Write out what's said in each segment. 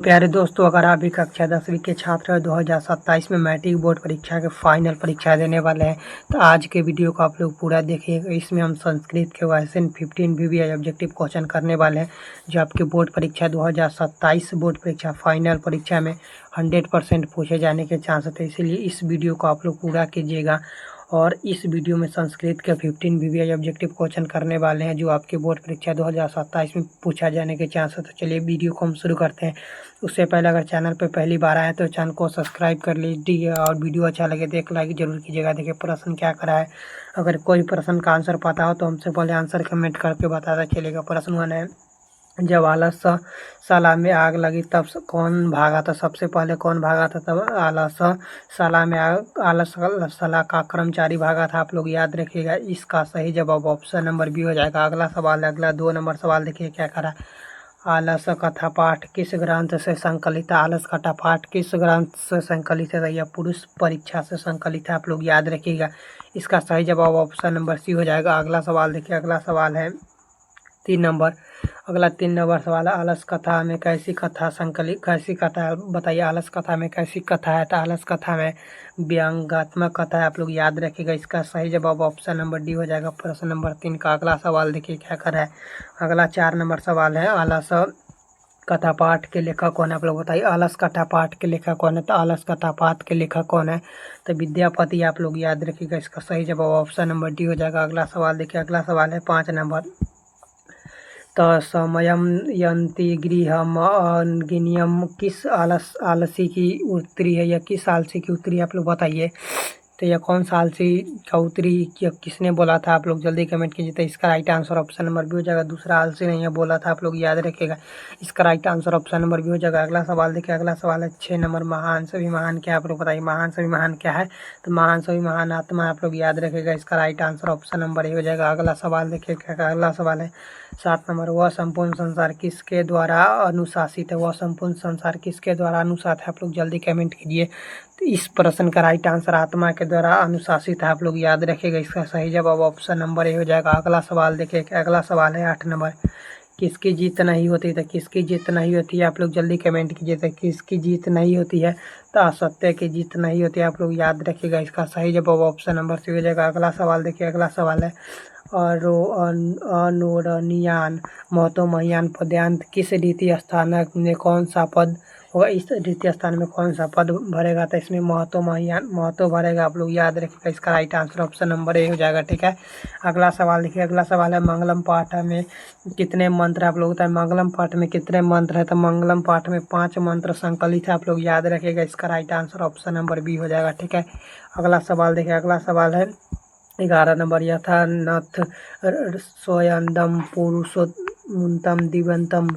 प्यारे दोस्तों, अगर आप भी कक्षा 10वीं के छात्र हैं 2027 में मैट्रिक बोर्ड परीक्षा के फाइनल परीक्षा देने वाले हैं, तो आज के वीडियो को आप लोग पूरा देखिएगा। इसमें हम संस्कृत के क्वेश्चन 15 VVI ऑब्जेक्टिव क्वेश्चन करने वाले हैं, जो आपके बोर्ड परीक्षा 2027 बोर्ड परीक्षा फाइनल परीक्षा में 100% पूछे जाने के चांस थे। इसलिए इस वीडियो को आप लोग पूरा कीजिएगा। और इस वीडियो में संस्कृत के 15 VVI ऑब्जेक्टिव क्वेश्चन करने वाले हैं, जो आपके बोर्ड परीक्षा 2027 में पूछा जाने के चांस है। तो चलिए वीडियो को हम शुरू करते हैं। उससे पहले अगर चैनल पर पहली बार आए तो चैनल को सब्सक्राइब कर लीजिए और वीडियो अच्छा लगे तो एक लाइक जरूर कीजिएगा। देखिए प्रश्न क्या करा है। अगर कोई प्रश्न का आंसर पता हो तो हमसे पहले आंसर कमेंट करके बताता चलेगा। प्रश्न 1 है, जब आलस-साला में आग लगी तब कौन भागा था? सबसे पहले कौन भागा था? तब आलस-साला में आलस-साला का कर्मचारी भागा था। आप लोग याद रखिएगा। इसका सही जवाब ऑप्शन नंबर बी हो जाएगा। अगला सवाल है, अगला 2 नंबर सवाल देखिए क्या करा। आलस कथा पाठ किस ग्रंथ से संकलित है? आलस कथा पाठ किस ग्रंथ से संकलित है? यह पुरुष परीक्षा से संकलित है। आप लोग याद रखिएगा। इसका सही जवाब ऑप्शन नंबर सी हो जाएगा। अगला सवाल देखिए। अगला सवाल है 3 नंबर। अगला 3 नंबर सवाल है, आलस कथा में कैसी कथा बताइए। आलस कथा में कैसी कथा है? तो आलस कथा में व्यंग्यात्मक कथा है। आप लोग याद रखिएगा। इसका सही जवाब ऑप्शन नंबर डी हो जाएगा प्रश्न नंबर 3 का। अगला सवाल देखिए क्या कर है। अगला 4 नंबर सवाल है, आलस कथा पाठ के लेखक कौन है? आप लोग बताइए। आलस कथा पाठ के लेखक कौन है? तो आलस कथा पाठ के लेखक कौन है? तो विद्यापति। आप लोग याद रखिएगा। इसका सही जवाब ऑप्शन नंबर डी हो जाएगा। अगला सवाल देखिए। अगला सवाल है 5 नंबर। तत्समयं यन्ति गृहमग्नियं किस आलसी की उत्तरी है? या किस आलसी की उत्तरी? आप लोग बताइए। तो यह कौन सा आलसी का उत्तरी किसने बोला था? आप लोग जल्दी कमेंट कीजिए। तो इसका right answer option number B हो जाएगा। दूसरा आलसी नहीं है बोला था। आप लोग याद रखिएगा। इसका right answer option number B हो जाएगा। अगला सवाल देखिए। अगला सवाल है 6 नंबर, महान सभी महान क्या? आप लोग बताइए। महान सभी महान क्या है? तो महान सभी महान आत्मा। आप लोग याद रखिएगा। इसका right answer option number A हो जाएगा। अगला सवाल देखिए क्या। अगला सवाल है 7 नंबर, वह संपूर्ण संसार किसके द्वारा अनुशासित है? वह संपूर्ण संसार किसके द्वारा अनुशासित है? आप लोग जल्दी कमेंट कीजिए। तो इस प्रश्न का राइट आंसर आत्मा के द्वारा अनुशासित है। आप लोग याद रखिएगा। इसका सही जवाब ऑप्शन नंबर ए हो जाएगा। अगला सवाल देखिए। अगला सवाल है 8 नंबर, किसकी जीत नहीं होती? तो किसकी जीत नहीं होती है? आप लोग जल्दी कमेंट कीजिए। तो किसकी जीत नहीं होती है? तो असत्य की जीत नहीं होती है। आप लोग याद रखिएगा। इसका सही जवाब ऑप्शन नंबर सी हो जाएगा। अगला सवाल देखिए। अगला सवाल है, अनोरणीयान महतो महियान पद्यांत किस द्वितीय स्थान में कौन सा पद होगा? इस द्वितीय स्थान में कौन सा पद भरेगा? तो इसमें महतो महतो भरेगा। आप लोग याद रखिएगा। इसका right answer option number A हो जाएगा। ठीक है। अगला सवाल देखिए। अगला सवाल है, मंगलम पाठ में कितने मंत्र? आप लोग बताएं मंगलम पाठ में कितने मंत्र है? तो मंगलम पाठ में 5 मंत्र संकलित है। आप लोग याद रखिएगा। इसका right answer option number B हो जाएगा। ठीक है। अगला सवाल देखिए। अगला सवाल है 11 नंबर, यथा नथ स्वयंदम पुरुषोत्तम दिव्यंतम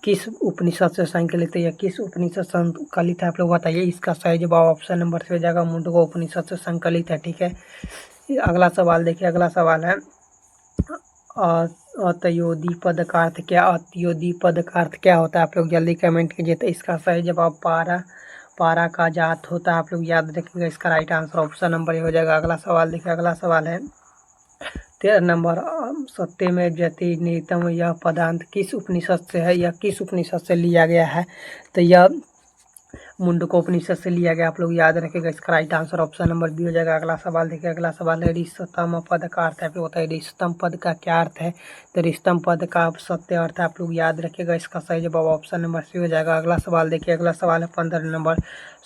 किस उपनिषद से संकलित है? या किस उपनिषद संकलित है? आप लोग बताइए। इसका सही जवाब ऑप्शन नंबर से हो जाएगा मुंडको उपनिषद से संकलित है। ठीक है। अगला सवाल देखिए। अगला सवाल है, अतयोदी पद का अर्थ क्या? अतयोदी पद का अर्थ क्या होता है? आप लोग जल्दी कमेंट कीजिए। तो इसका सही जवाब पारा का जात होता है। आप लोग याद रखिएगा। इसका right answer option number A हो जाएगा। अगला सवाल देखिए। अगला सवाल है 13 नंबर, सत्यमेव जयते नियतम यह पदांत किस उपनिषद से है? या किस उपनिषद से लिया गया है? तो यह मुंडकोपनिषद से लिया गया। आप लोग याद रखिएगा। इसका right answer option number B हो जाएगा। अगला सवाल देखिए। अगला सवाल है, रिश्तम पद का अर्थ है। आप लोग बताइए रिश्तम पद का क्या अर्थ है? तो रिश्तम पद का सत्य अर्थ है। आप लोग याद रखिएगा। इसका सही जवाब ऑप्शन नंबर सी हो जाएगा। अगला सवाल देखिए। अगला सवाल है 15 नंबर,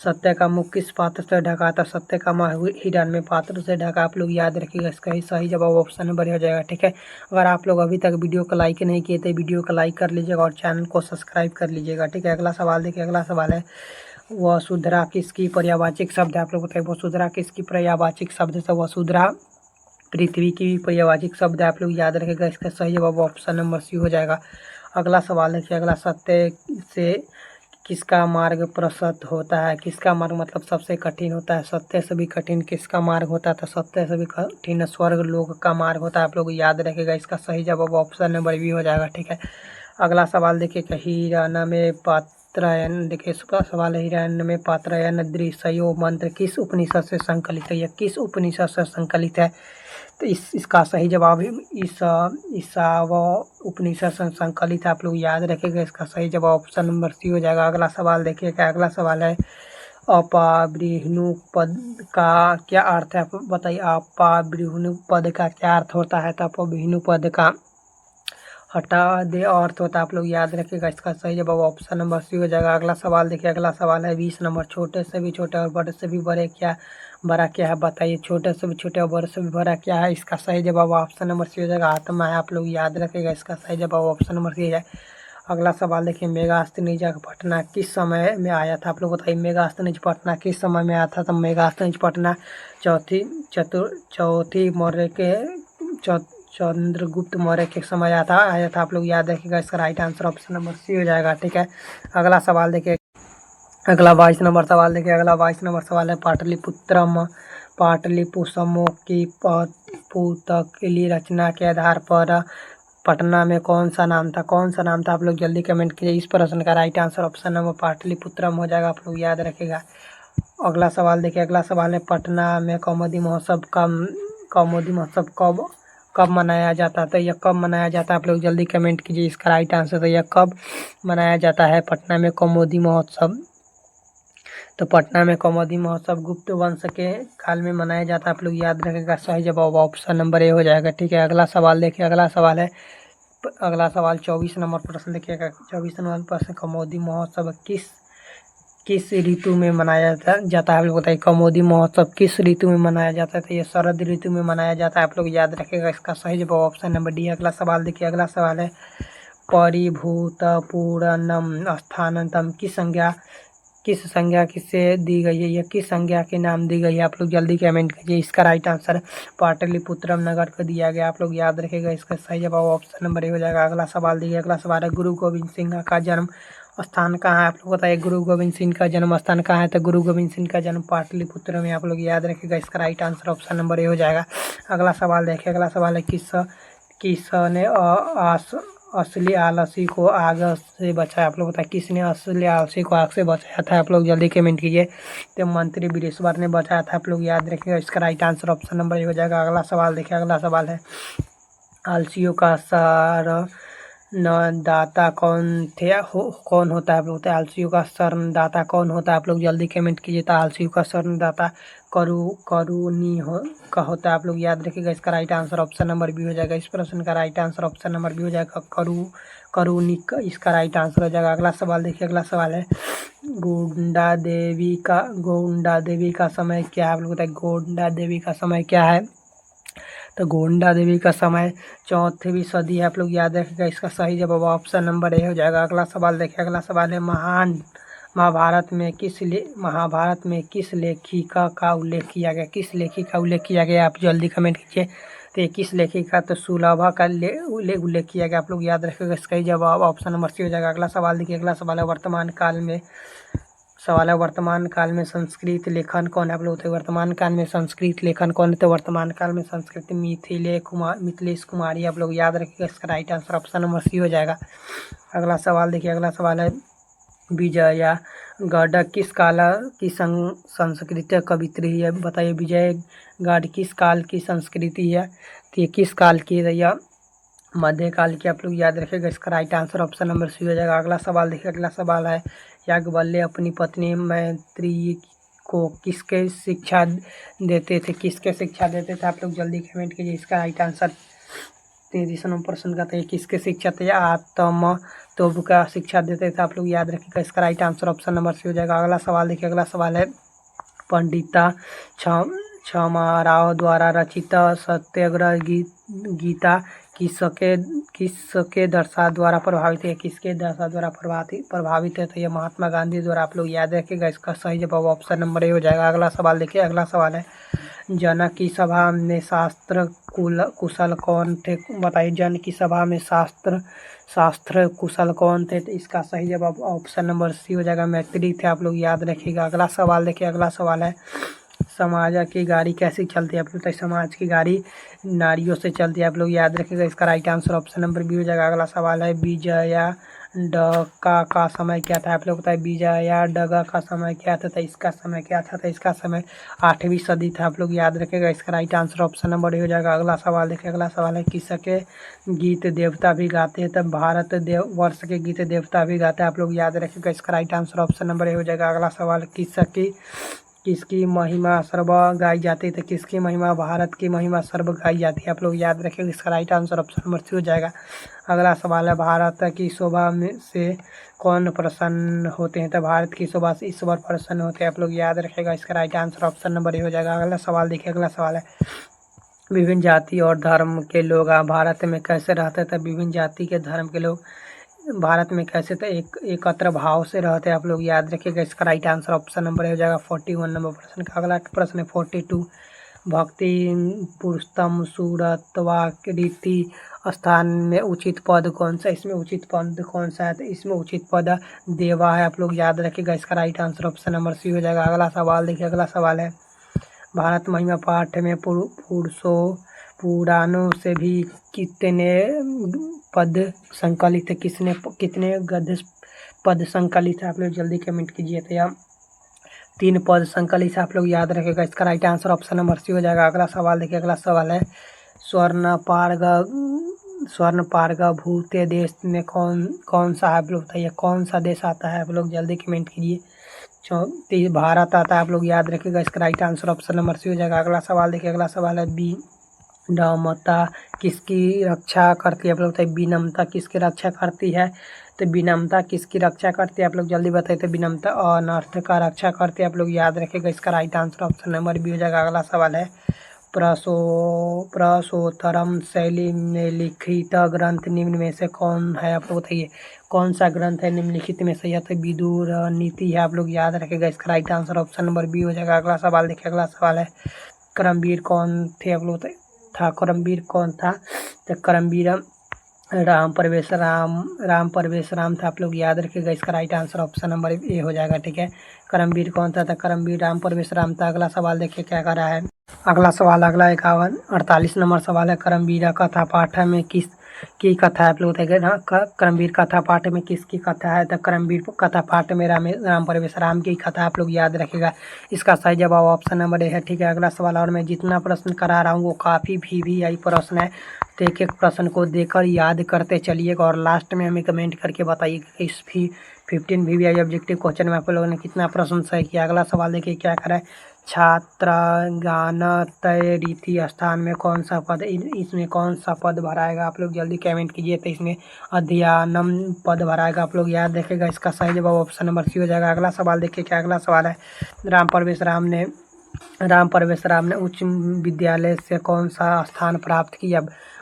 सत्य का मुख किस पात्र से ढका था? सत्य का मुख हिरण्य पात्र से ढका। आप लोग याद रखिएगा। इसका ही सही जवाब ऑप्शन नंबर हो जाएगा। ठीक है। अगर आप लोग अभी तक वीडियो को लाइक नहीं किए तो वीडियो को लाइक कर लीजिएगा और चैनल को सब्सक्राइब कर लीजिएगा। ठीक है। अगला सवाल देखिए। अगला सवाल है, वसुधरा किसकी पर्यायवाची शब्द है? आप लोग बताइए वसुधरा किसकी पर्यायवाची शब्द है? वसुधरा पृथ्वी की पर्यायवाची शब्द है। आप लोग याद रखेगा। इसका सही जवाब ऑप्शन नंबर सी हो जाएगा। अगला सवाल देखिए। अगला, सत्य से किसका मार्ग प्रशस्त होता है? किसका मार्ग मतलब सबसे कठिन होता है? सत्य से भी कठिन किसका मार्ग होता है? तो सत्य से भी कठिन स्वर्ग लोक का मार्ग होता है। आप लोग याद रखेगा। इसका सही जवाब ऑप्शन नंबर बी हो जाएगा। ठीक है। अगला सवाल देखिए, हिरण्य में पात्रायण देखिए। इसका सवाल है, हिरण्य में पात्रायण दृश्यो मंत्र किस उपनिषद से संकलित है? या किस उपनिषद से संकलित है? तो इसका सही जवाब ईसाव उपनिषद से संकलित, आप लोग याद रखिएगा। इसका सही जवाब ऑप्शन नंबर सी हो जाएगा। अगला सवाल देखिएगा। अगला सवाल है अपभ्रंश पद का क्या अर्थ है, आप बताइए। अपभ्रंश पद का क्या अर्थ होता है, तो अपभ्रंश पद का हटा दे अर्थ होता है, आप लोग याद रखिएगा। इसका सही जवाब ऑप्शन नंबर सी हो जाएगा। अगला सवाल देखिए। अगला सवाल है 20 नंबर, छोटे से भी छोटे और बड़े से भी बड़े बड़ा क्या है, बताइए। छोटे से भी छोटे और बड़े से भी बड़ा क्या है, इसका सही जवाब ऑप्शन नंबर सी हो जाएगा। आत्मा है, आप लोग याद रखिएगा। इसका सही जवाब ऑप्शन नंबर सी है। अगला सवाल देखिए। मेगास्थनीज पटना किस समय में आया था, आप लोग बताइए। मेगास्थनीज पटना किस समय में आया था, तो मेगास्थनीज पटना चौथी मौर्य के चंद्रगुप्त मौर्य के समय आया था, आप लोग याद रखिएगा। इसका right answer option number C हो जाएगा। ठीक है। अगला सवाल देखिए। अगला 22 नंबर सवाल देखिए। अगला 22 नंबर सवाल है पाटलिपुत्रमों की पुतली रचना के आधार पर पटना में कौन सा नाम था, आप लोग जल्दी कमेंट कीजिए। इस प्रश्न का राइट आंसर ऑप्शन नंबर पाटलिपुत्रम हो जाएगा, आप लोग याद रखिएगा। अगला सवाल देखिए। अगला सवाल है पटना में कौमुदी महोत्सव कब मनाया जाता है, तो यह कब मनाया जाता है, आप लोग जल्दी कमेंट कीजिए। इसका राइट आंसर तो यह कब मनाया जाता है पटना में कौमुदी महोत्सव, तो पटना में कौमुदी महोत्सव गुप्त वंश के काल में मनाया जाता है, आप लोग याद रखेगा। सही जवाब ऑप्शन नंबर ए हो जाएगा। ठीक है। अगला सवाल देखिए। अगला सवाल है 24 नंबर प्रश्न देखिएगा। 24 नंबर प्रश्न, कौमुदी महोत्सव किस ऋतु में मनाया जाता है, आप लोग बताइए। कौमुदी महोत्सव किस ऋतु में मनाया जाता है, तो ये शरद ऋतु में मनाया जाता है, आप लोग याद रखेगा। इसका सही जवाब ऑप्शन नंबर डी। अगला सवाल देखिए। अगला सवाल है परिभूतपूर्णम स्थानतम किस संज्ञा किससे दी गई है, यह किस संज्ञा के नाम दी गई है, आप लोग जल्दी कमेंट कीजिए। इसका राइट आंसर पाटलिपुत्रम नगर को दिया गया, आप लोग याद रखेगा। इसका सही जवाब ऑप्शन नंबर ए हो जाएगा। अगला सवाल देखिए। अगला सवाल है गुरु गोविंद सिंह का जन्म स्थान कहाँ है, आप लोग बताइए। गुरु गोविंद सिंह का जन्म स्थान कहाँ है, तो गुरु गोविंद सिंह का जन्म पाटलिपुत्र में, आप लोग याद रखिएगा। इसका right answer option number A हो जाएगा। अगला सवाल देखिए। अगला सवाल है किसने असली आलसी को आग से बचाया, आप लोग बताइए। किसने असली आलसी को आग से बचाया था, आप लोग जल्दी कमेंट कीजिए। तो मंत्री बृहस्पति ने बचाया था, आप लोग याद रखिएगा। इसका right answer option number A हो जाएगा। अगला सवाल देखिए। अगला सवाल है आलसियों का शरणदाता कौन होता है, आप लोग बताइए। आलसियों का शरणदाता कौन होता है, आप लोग जल्दी कमेंट कीजिए। तो आलसियों का शरणदाता करुणी का होता है, आप लोग याद रखिएगा। इसका right answer option number B हो जाएगा। इस प्रश्न का right answer option number B हो जाएगा। करुणी इसका राइट आंसर हो जाएगा। अगला सवाल देखिए। अगला सवाल है गोंडा देवी का समय क्या है, आप लोग बताइए। गोंडा देवी का समय क्या है, तो गोंडा देवी का समय 4वीं सदी है, आप लोग याद रखिएगा। इसका सही जवाब ऑप्शन नंबर ए हो जाएगा। अगला सवाल देखिए। अगला सवाल है महाभारत में किस लेखिका का उल्लेख किया गया, आप जल्दी कमेंट कीजिए। तो ये किस लेखिका, तो सुलभा का उल्लेख किया गया, आप लोग याद रखिएगा। इसका ही जवाब ऑप्शन नंबर सी हो जाएगा। अगला सवाल देखिए। अगला सवाल है वर्तमान काल में संस्कृत लेखन कौन है, आप लोग। वर्तमान काल में संस्कृत लेखन कौन है, तो वर्तमान काल में संस्कृत मिथिलेश कुमारी, आप लोग याद रखिएगा। इसका right answer option number C हो जाएगा। अगला सवाल देखिए। अगला सवाल है विजयगढ़ किस काल की संस्कृत कवित्री है, बताइए। विजयगढ़ किस काल की संस्कृति है, तो ये किस काल की है, या मध्यकाल की, आप लोग याद रखिएगा। इसका right answer option number C हो जाएगा। अगला सवाल देखिए। अगला सवाल है याज्ञवल्क्य अपनी पत्नी मैत्री को किसके शिक्षा देते थे, आप लोग जल्दी कमेंट कीजिए। इसका राइट आंसर 33 नंबर प्रश्न का था, किसके शिक्षा थे, आत्म तोब का शिक्षा देते थे, आप लोग याद रखिएगा। इसका right answer option number C हो जाएगा। अगला सवाल देखिए। अगला सवाल है पंडिता क्षमाराव द्वारा रचित सत्याग्रह गीता किसके दर्शा द्वारा प्रभावित है, प्रभावित है, तो यह महात्मा गांधी द्वारा, आप लोग याद रखिएगा। इसका सही जवाब ऑप्शन नंबर ए हो जाएगा। अगला सवाल देखिए। अगला सवाल है जनक की सभा में शास्त्र कुशल कौन थे, बताइए। जनक की सभा में शास्त्र कुशल कौन थे, तो इसका सही जवाब ऑप्शन नंबर सी हो जाएगा। मैत्री थे, आप लोग याद रखिएगा। अगला सवाल देखिए। अगला सवाल है समाज की गाड़ी कैसे चलती है, आप लोग। समाज की गाड़ी नारियों से चलती है, आप लोग याद रखिएगा। इसका right answer option number B हो जाएगा। अगला सवाल है विजया डका का समय क्या था? आप लोग बताइए। विजया डगा का समय क्या था? तो इसका समय क्या था? तो इसका समय 8वीं सदी था। आप लोग याद रखेगा। इसका right answer option number A हो जाएगा। अगला सवाल देखिए। अगला सवाल है, किसके गीत देवता भी गाते हैं? तब भारत वर्ष के गीत देवता भी गाते हैं। आप लोग याद रखिएगा। इसका right answer option number A हो जाएगा। अगला सवाल, किसकी महिमा सर्व गाई जाती है? तो किसकी महिमा? भारत की महिमा सर्व गाई जाती है। आप लोग याद रखेंगे। इसका right answer option number C हो जाएगा। अगला सवाल है, भारत की शोभा में से कौन प्रसन्न होते हैं? तो भारत की शोभा से ईश्वर प्रसन्न होते हैं। आप लोग याद रखेगा। इसका right answer option number A हो जाएगा। अगला सवाल देखिए। अगला सवाल है, विभिन्न जाति और धर्म के लोग भारत में कैसे रहते थे? विभिन्न जाति के धर्म के लोग भारत में कैसे थे? एकत्र भाव से रहते हैं। आप लोग याद रखिएगा। इसका राइट आंसर ऑप्शन नंबर हो जाएगा 41 नंबर प्रश्न का। अगला प्रश्न है 42, भक्ति पुरुषोत्तम सूरतवा रीति स्थान में उचित पद कौन सा? इसमें उचित पद कौन सा है? तो इसमें उचित पद देवा है। आप लोग याद रखिएगा। इसका right answer option number C हो जाएगा। अगला सवाल देखिए। अगला सवाल है, भारत महिमा पाठ में पुराणों से भी कितने पद संकलित है? कितने गद्य पद संकलित है? आप लोग जल्दी कमेंट कीजिए। तो यह 3 पद संकलित है। आप लोग याद रखेगा। इसका right answer option number C हो जाएगा। अगला सवाल देखिए। अगला सवाल है, स्वर्णपारग भूते देश में कौन सा है? आप लोग बताइए कौन सा देश आता है? आप लोग जल्दी कमेंट कीजिए। भारत आता है। आप लोग याद रखिएगा। इसका right answer option number C हो जाएगा। अगला सवाल देखिए। अगला सवाल है, विनम्रता किसकी रक्षा करती है? आप लोग बताइए विनम्रता किसकी रक्षा करती है? तो विनम्रता किसकी रक्षा करती है? आप लोग जल्दी बताइए। तो विनम्रता अनर्थ का रक्षा करती है। आप लोग याद रखिएगा। इसका right answer option number B हो जाएगा। अगला सवाल है, प्रसोत्तरम शैली में लिखित ग्रंथ निम्न में से कौन है? आप लोग बताइए कौन सा ग्रंथ है निम्नलिखित में से? या तो विदुर नीति है। आप लोग याद रखेगा। इसका right answer option number B हो जाएगा। अगला सवाल देखिए। अगला सवाल है, करमवीर कौन थे? आप लोग करमवीर कौन था? तो करमवीर राम परवेश राम था। आप लोग याद रखिएगा। इसका right answer option number A हो जाएगा। ठीक है, करमवीर कौन था? तो करमवीर राम परवेश राम था। अगला सवाल देखिए क्या कर रहा है। अगला सवाल, अगला 48 नंबर सवाल है, करमवीर कथा पाठ में किस की कथा है? आप लोग बताइए करमवीर कथा पाठ में किसकी कथा है? तो करमवीर कथा पाठ में राम परवेश राम की कथा। आप लोग याद रखेगा। इसका सही जवाब ऑप्शन नंबर ए है। ठीक है, अगला सवाल, और मैं जितना प्रश्न करा रहा हूँ वो काफ़ी VVI प्रश्न है। तो एक प्रश्न को देकर याद करते चलिएगा और लास्ट में हमें कमेंट करके बताइएगा कि इस 15 VVI ऑब्जेक्टिव क्वेश्चन में आप लोगों ने कितना प्रश्न सही किया। अगला सवाल देखिए क्या करें, छात्रागान तय रीति स्थान में कौन सा पद? इसमें कौन सा पद भराएगा? आप लोग जल्दी कमेंट कीजिए। तो इसमें अध्ययनम पद भराएगा। आप लोग याद रखेगा। इसका सही जवाब ऑप्शन नंबर सी हो जाएगा। अगला सवाल देखिए क्या अगला सवाल है, राम परवेश राम ने उच्च विद्यालय से कौन सा स्थान प्राप्त किया?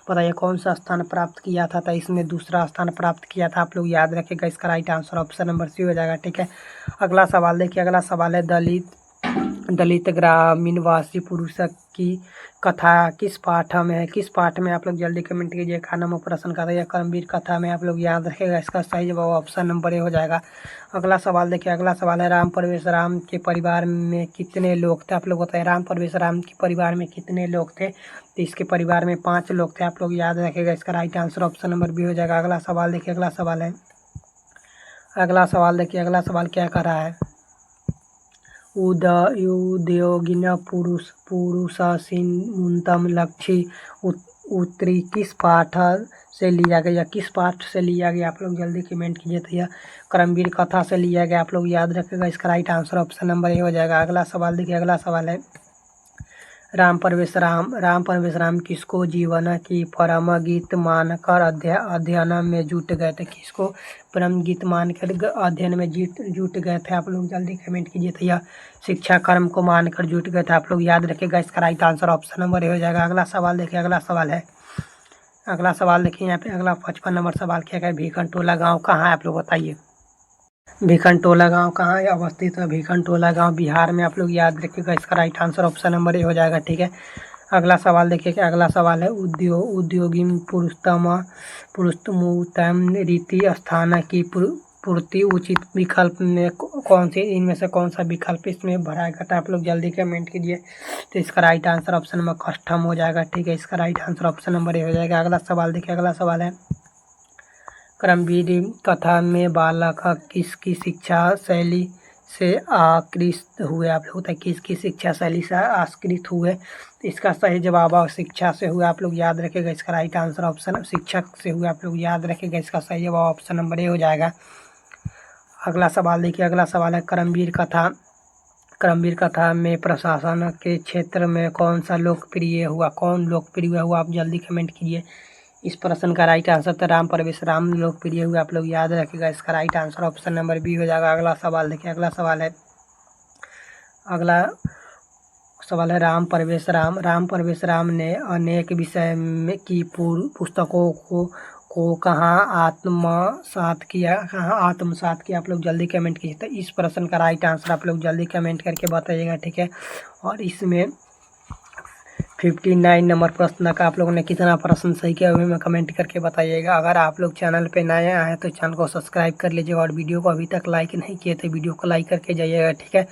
बताइए कौन सा स्थान प्राप्त किया था? तो इसमें दूसरा स्थान प्राप्त किया था। आप लोग याद रखेगा। इसका right answer option number C हो जाएगा। ठीक है, अगला सवाल देखिए। अगला सवाल है, दलित ग्रामीणवासी पुरुष की कथा किस पाठ में है? किस पाठ में? आप लोग जल्दी कमेंट कीजिए। खाना प्रश्न का या करमवीर कथा में? आप लोग याद रखेगा। इसका सही जवाब ऑप्शन नंबर ए हो जाएगा। अगला सवाल देखिए। अगला सवाल है, राम परवेश राम के परिवार में कितने लोग थे? आप लोग बताइए राम परवेश राम के परिवार में कितने लोग थे? तो इसके परिवार में 5 लोग थे। आप लोग याद रखेगा। इसका right answer option number B हो जाएगा। अगला सवाल देखिए। अगला सवाल है, अगला सवाल देखिए। अगला सवाल क्या कर रहा है, उद्योगिन पुरुषासिमुंतम लक्ष्य उत्तरी किस पाठ से लिया गया? किस पाठ से लिया गया? आप लोग जल्दी कमेंट कीजिए। तो यह करमवीर कथा से लिया गया। आप लोग याद रखेगा। इसका right answer option number A हो जाएगा। अगला सवाल देखिए। अगला सवाल है, राम परवेश राम किसको जीवन की परम गीत मानकर अध्ययन में जुट गए थे? किसको परम गीत मानकर अध्ययन में जुट गए थे? आप लोग जल्दी कमेंट कीजिए। तो यह शिक्षा कर्म को मानकर जुट गए थे। आप लोग याद रखेगा। इसका right answer option number A हो जाएगा। अगला सवाल देखिए। अगला सवाल है, अगला सवाल देखिए यहाँ पे। अगला 55 नंबर सवाल क्या है, भीखनटोला गाँव कहाँ है? आप लोग बताइए भीखनटोला गांव कहाँ है अवस्थित है? भीखनटोला गांव बिहार में। आप लोग याद रखिएगा। इसका right answer option number A हो जाएगा। ठीक है, अगला सवाल देखिए कि अगला सवाल है, उद्योगी पुरुषोत्तम रीति स्थान की पूर्ति उचित विकल्प में कौन से इनमें से कौन सा विकल्प इसमें भरा गया था? आप लोग जल्दी कमेंट कीजिए। तो इसका right answer option number custom हो जाएगा। ठीक है, इसका right answer option number A हो जाएगा। अगला सवाल देखिए। अगला सवाल है, क्रमवीर कथा में बालक किसकी शिक्षा शैली से आकृष्ट हुए। आप लोग होता है किसकी शिक्षा शैली से आकृष्ट हुए। इसका सही जवाब शिक्षा से हुए। आप लोग याद रखेगा, इसका राइट आंसर ऑप्शन शिक्षक से हुए। आप लोग याद रखेगा, इसका सही जवाब ऑप्शन नंबर ए हो जाएगा। अगला सवाल देखिए, अगला सवाल है क्रमवीर कथा में प्रशासन के क्षेत्र में कौन सा लोकप्रिय हुआ। कौन लोकप्रिय हुआ, आप जल्दी कमेंट कीजिए। इस प्रश्न का राइट आंसर तो राम परवेश लोकप्रिय हुआ। आप लोग याद रखिएगा, इसका right answer option number B हो जाएगा। अगला सवाल देखिए, अगला सवाल है राम परवेश राम ने अनेक विषय में की पुस्तकों को कहाँ आत्मसात किया। आप लोग जल्दी कमेंट कीजिए। तो इस प्रश्न का राइट आंसर आप लोग जल्दी कमेंट करके बताइएगा, ठीक है। और इसमें 59 नंबर प्रश्न का आप लोगों ने कितना प्रश्न सही किया हुए में कमेंट करके बताइएगा। अगर आप लोग चैनल पे नए आए हैं तो चैनल को सब्सक्राइब कर लीजिएगा, और वीडियो को अभी तक लाइक नहीं किए तो वीडियो को लाइक करके जाइएगा, ठीक है।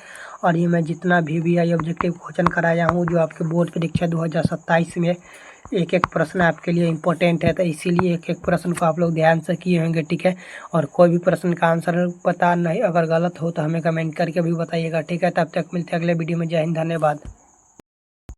और ये मैं जितना भी आई ऑब्जेक्टिव क्वेश्चन कराया हूँ, जो आपके बोर्ड परीक्षा 2027 में एक एक प्रश्न आपके लिए इम्पोर्टेंट है, तो इसीलिए एक एक प्रश्न को आप लोग ध्यान से किए होंगे, ठीक है। और कोई भी प्रश्न का आंसर पता नहीं, अगर गलत हो तो हमें कमेंट करके भी बताइएगा, ठीक है। तब तक मिलते हैं अगले वीडियो में। जय हिंद, धन्यवाद।